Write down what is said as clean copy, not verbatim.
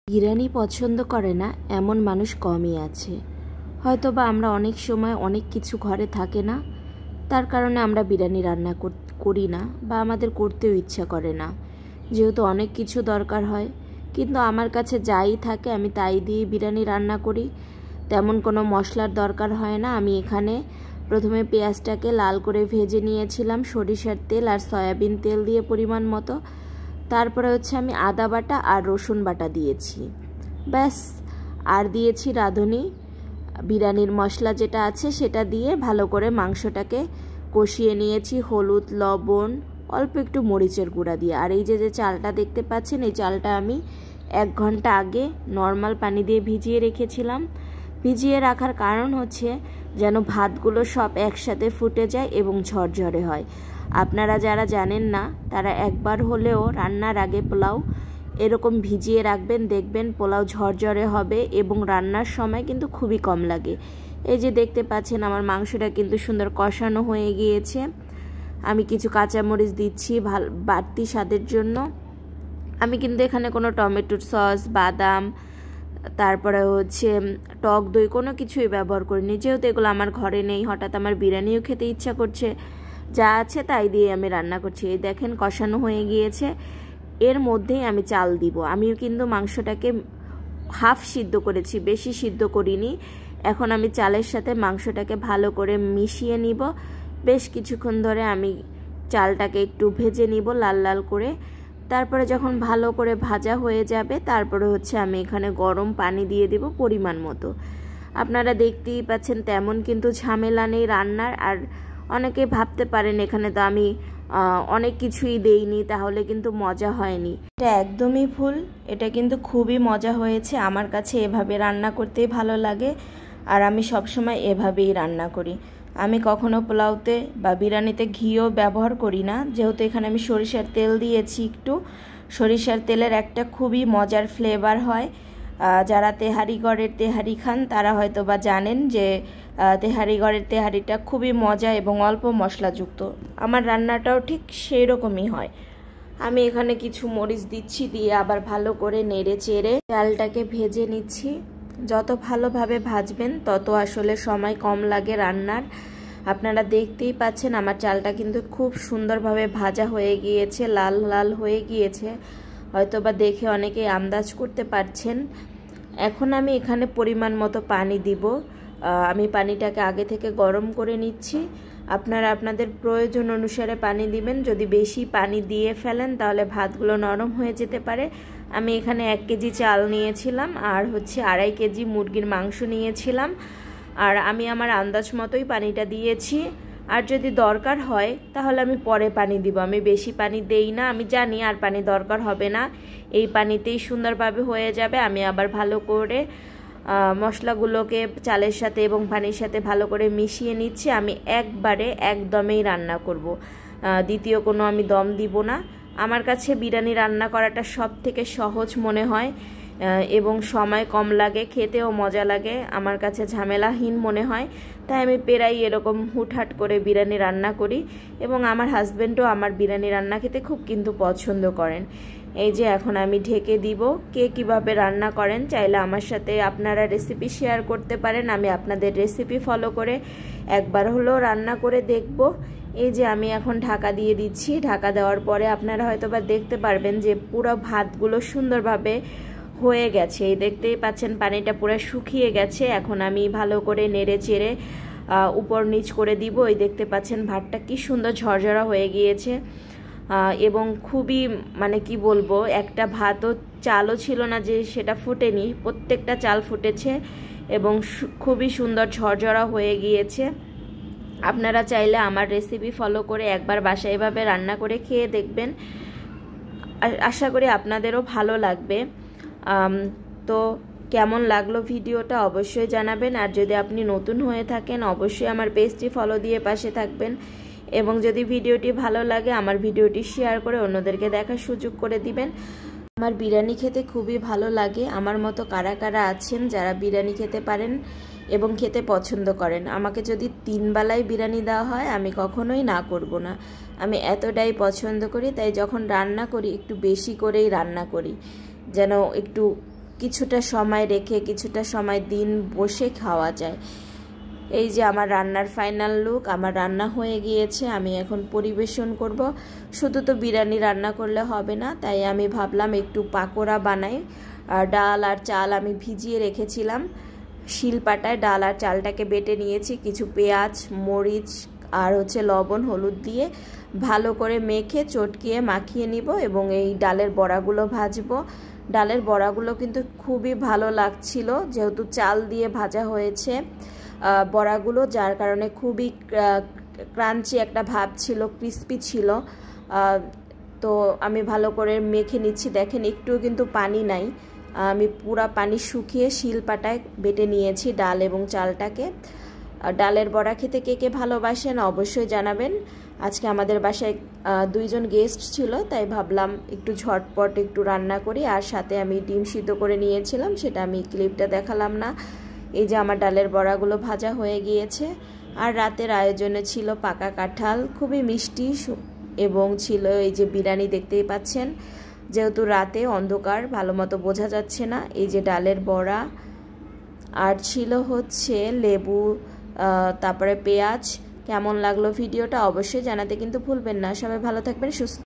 বিরিয়ানি পছন্দ করে না এমন মানুষ কমই আছে। হয়তোবা আমরা অনেক সময় অনেক কিছু ঘরে থাকে না, তার কারণে আমরা বিরিয়ানি রান্না করি না বা আমাদের করতেও ইচ্ছা করে না, যেহেতু অনেক কিছু দরকার হয়। কিন্তু আমার কাছে যাই থাকে আমি তাই দিয়ে বিরিয়ানি রান্না করি, তেমন কোনো মশলার দরকার হয় না। আমি এখানে প্রথমে পেঁয়াজটাকে লাল করে ভেজে নিয়েছিলাম সরিষার তেল আর সয়াবিন তেল দিয়ে পরিমাণ মতো। তারপরে আমি আদা বাটা আর রসুন বাটা দিয়েছি, ব্যাস। আর দিয়েছি রাঁধুনি বিরিয়ানির মশলা যেটা আছে সেটা দিয়ে ভালো করে মাংসটাকে কষিয়ে নিয়েছি, হলুদ লবণ অল্প একটু মরিচের গুঁড়া দিয়ে। আর এই যে চালটা দেখতে পাচ্ছেন, এই চালটা আমি 1 ঘন্টা আগে নর্মাল পানি দিয়ে ভিজিয়ে রেখেছিলাম। ভিজিয়ে রাখার কারণ হচ্ছে যেন ভাতগুলো সব একসাথে ফুটে যায় এবং ঝরঝরে হয়। আপনারা যারা জানেন না তারা একবার হলেও রান্নার আগে পোলাও এরকম ভিজিয়ে রাখবেন, দেখবেন পোলাও ঝরঝরে হবে এবং রান্নার সময় কিন্তু খুবই কম লাগে। এই যে দেখতে পাচ্ছেন আমার মাংসটা কিন্তু সুন্দর কষানো হয়ে গিয়েছে। আমি কিছু কাঁচামরিচ দিচ্ছি বাড়তি স্বাদের জন্য। আমি কিন্তু এখানে কোনো টমেটোর সস, বাদাম, তারপরে টক দই কোনো কিছুই ব্যবহার করিনি, যেহেতু এগুলো আমার ঘরে নেই। হঠাৎ আমার বিরিয়ানিও খেতে ইচ্ছা করছে, যা আছে তাই দিয়ে আমি রান্না করছি। এই দেখেন কষানো হয়ে গিয়েছে, এর মধ্যেই আমি চাল দিব। আমি কিন্তু মাংসটাকে হাফ সিদ্ধ করেছি, বেশি সিদ্ধ করিনি। এখন আমি চালের সাথে মাংসটাকে ভালো করে মিশিয়ে নিব। বেশ কিছুক্ষণ ধরে আমি চালটাকে একটু ভেজে নিব লাল লাল করে। তারপরে যখন ভালো করে ভাজা হয়ে যাবে তারপরে আমি এখানে গরম পানি দিয়ে দিব পরিমাণ মতো। আপনারা দেখতেই পাচ্ছেন তেমন কিন্তু ঝামেলা নেই রান্নার। আর অনেকে ভাবতে পারেন এখানে তো আমি অনেক কিছুই দেইনি, তাহলে কিন্তু মজা হয়নি। এটা একদমই ভুল, এটা কিন্তু খুবই মজা হয়েছে। আমার কাছে এভাবে রান্না করতেই ভালো লাগে আর আমি সবসময় এভাবেই রান্না করি। আমি কখনো পোলাওতে বা বিরিয়ানিতে ঘিও ব্যবহার করি না, যেহেতু এখানে আমি সরিষার তেল দিয়েছি একটু। সরিষার তেলের একটা খুবই মজার ফ্লেভার হয়। যারা তেহারিগড়ের তেহারি খান তারা হয়তো বা জানেন যে তেহারিগড়ের তেহারিটা খুবই মজা এবং অল্প মশলাযুক্ত। আমার রান্নাটাও ঠিক সেই রকমই হয়। আমি এখানে কিছু মরিচ দিচ্ছি, দিয়ে আবার ভালো করে নেড়ে চেড়ে চালটাকে ভেজে নিচ্ছি। যত ভালোভাবে ভাজবেন তত আসলে সময় কম লাগে রান্নার। আপনারা দেখতেই পাচ্ছেন আমার চালটা কিন্তু খুব সুন্দরভাবে ভাজা হয়ে গিয়েছে, লাল লাল হয়ে গিয়েছে। হয়তোবা দেখে অনেকেই আন্দাজ করতে পারছেন। এখন আমি এখানে পরিমাণ মতো পানি দিব। আমি পানিটাকে আগে থেকে গরম করে নিচ্ছি। আপনারা আপনাদের প্রয়োজন অনুসারে পানি দিবেন। যদি বেশি পানি দিয়ে ফেলেন তাহলে ভাতগুলো নরম হয়ে যেতে পারে। আমি এখানে 1 কেজি চাল নিয়েছিলাম আর 2.5 কেজি মুরগির মাংস নিয়েছিলাম। আর আমি আমার আন্দাজ মতোই পানিটা দিয়েছি। আর যদি দরকার হয় তাহলে আমি পরে পানি দিব, আমি বেশি পানি দেই না। আমি জানি আর পানি দরকার হবে না, এই পানিতেই সুন্দরভাবে হয়ে যাবে। আমি আবার ভালো করে মশলাগুলোকে চালের সাথে এবং পানির সাথে ভালো করে মিশিয়ে নিচ্ছি। আমি একবারে একদমেই রান্না করব, দ্বিতীয় কোনো আমি দম দিব না। আমার কাছে বিরিয়ানি রান্না করাটা সব থেকে সহজ মনে হয় এবং সময় কম লাগে, খেতেও মজা লাগে। আমার কাছে ঝামেলাহীন মনে হয়, তাই আমি প্রায়ই এরকম হুটহাট করে বিরিয়ানি রান্না করি এবং আমার হাজব্যান্ডও আমার বিরিয়ানি রান্না খেতে খুব কিন্তু পছন্দ করেন। এই যে এখন আমি ঢেকে দিব। কে কিভাবে রান্না করেন চাইলে আমার সাথে আপনারা রেসিপি শেয়ার করতে পারেন। আমি আপনাদের রেসিপি ফলো করে একবার হলেও রান্না করে দেখব। এই যে আমি এখন ঢাকা দিয়ে দিচ্ছি। ঢাকা দেওয়ার পরে আপনারা হয়তোবা দেখতে পারবেন যে পুরো ভাতগুলো সুন্দরভাবে হয়ে গেছে। এই দেখতেই পাচ্ছেন পানিটা পুরো শুকিয়ে গেছে। এখন আমি ভালো করে নেড়ে চেড়ে উপর নিচ করে দিব। এই দেখতে পাচ্ছেন ভাতটা কি সুন্দর ঝরঝরা হয়ে গিয়েছে এবং খুবই কি বলবো, একটা ভাতও চালও ছিল না যে সেটা ফুটেনি, প্রত্যেকটা চাল ফুটেছে এবং খুবই সুন্দর ঝরঝরা হয়ে গিয়েছে। আপনারা চাইলে আমার রেসিপি ফলো করে একবার বাসায় এভাবে রান্না করে খেয়ে দেখবেন, আশা করি আপনাদেরও ভালো লাগবে। তো কেমন লাগলো ভিডিওটা অবশ্যই জানাবেন। আর যদি আপনি নতুন হয়ে থাকেন অবশ্যই আমার পেজটি ফলো দিয়ে পাশে থাকবেন এবং যদি ভিডিওটি ভালো লাগে আমার ভিডিওটি শেয়ার করে অন্যদেরকে দেখার সুযোগ করে দিবেন। আমার বিরিয়ানি খেতে খুবই ভালো লাগে। আমার মতো কারা কারা আছেন যারা বিরিয়ানি খেতে পারেন এবং খেতে পছন্দ করেন? আমাকে যদি 3 বেলায় বিরিয়ানি দেওয়া হয় আমি কখনোই না করব না। আমি এতটাই পছন্দ করি, তাই যখন রান্না করি একটু বেশি করেই রান্না করি, যেন একটু কিছুটা সময় রেখে কিছুটা সময় দিন বসে খাওয়া যায়। এই যে আমার রান্নার ফাইনাল লুক, আমার রান্না হয়ে গিয়েছে, আমি এখন পরিবেশন করব। শুধু তো বিরিয়ানি রান্না করলে হবে না, তাই আমি ভাবলাম একটু পাকোড়া বানাই। ডাল আর চাল আমি ভিজিয়ে রেখেছিলাম, শিলপাটায় ডাল আর চালটাকে বেটে নিয়েছি, কিছু পেঁয়াজ, মরিচ আর লবণ হলুদ দিয়ে ভালো করে মেখে চটকিয়ে মাখিয়ে নিব এবং এই ডালের বড়াগুলো ভাজবো। ডালের বড়াগুলো কিন্তু খুবই ভালো লাগছিল, যেহেতু চাল দিয়ে ভাজা হয়েছে বড়াগুলো, যার কারণে খুবই ক্রাঞ্চি একটা ভাব ছিল, ক্রিস্পি ছিল। তো আমি ভালো করে মেখে নিচ্ছি। দেখেন একটুও কিন্তু পানি নাই, আমি পুরা পানি শুকিয়ে শিলপাটায় বেটে নিয়েছি ডাল এবং চালটাকে। ডালের বড়া খেতে কে কে ভালোবাসেন অবশ্যই জানাবেন। আজকে আমাদের বাসায় 2 জন গেস্ট ছিল, তাই ভাবলাম একটু ঝটপট একটু রান্না করি। আর সাথে আমি ডিম সিদ্ধ করে নিয়েছিলাম, সেটা আমি ক্লিপটা দেখালাম না। এই যে আমার ডালের বড়াগুলো ভাজা হয়ে গিয়েছে। আর রাতের আয়োজনে ছিল পাকা কাঁঠাল, খুবই মিষ্টি, এবং ছিল এই যে বিরিয়ানি দেখতেই পাচ্ছেন। যেহেতু রাতে অন্ধকার ভালো মতো বোঝা যাচ্ছে না। এই যে ডালের বড়া, আর ছিল লেবু, তারপরে পেঁয়াজ। কেমন লাগলো ভিডিওটা অবশ্যই জানাতে কিন্তু ভুলবেন না। সবাই ভালো থাকবেন, সুস্থ।